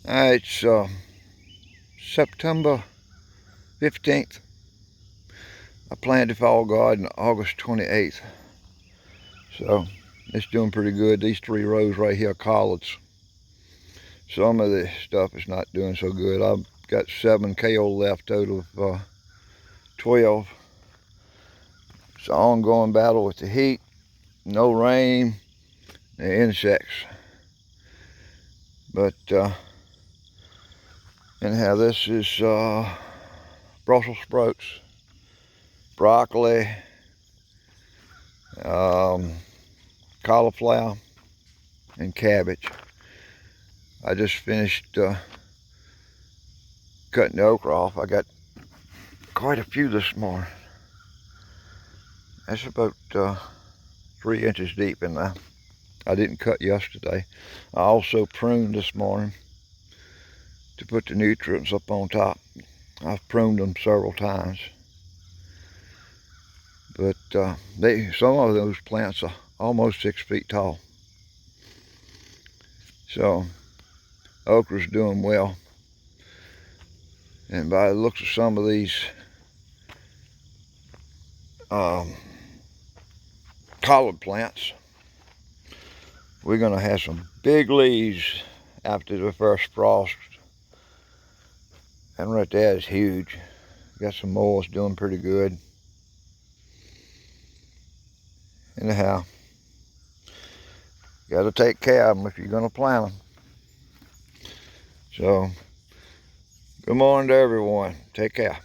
It's September 15th. I planted the fall garden August 28th. So it's doing pretty good. These 3 rows right here are collards. Some of the stuff is not doing so good. I've got 7 kale left out of 12. It's an ongoing battle with the heat, no rain, and insects. But anyhow, this is Brussels sprouts, broccoli, cauliflower, and cabbage. I just finished cutting the okra off. I got quite a few this morning. That's about 3 inches deep in there. I didn't cut yesterday. I also pruned this morning to put the nutrients up on top. I've pruned them several times. But some of those plants are almost 6 feet tall. So okra's doing well. And by the looks of some of these collard plants, we're gonna have some big leaves after the first frost. And right there is huge. Got some more, it's doing pretty good. Anyhow, got to take care of them if you're going to plant them. So, good morning to everyone. Take care.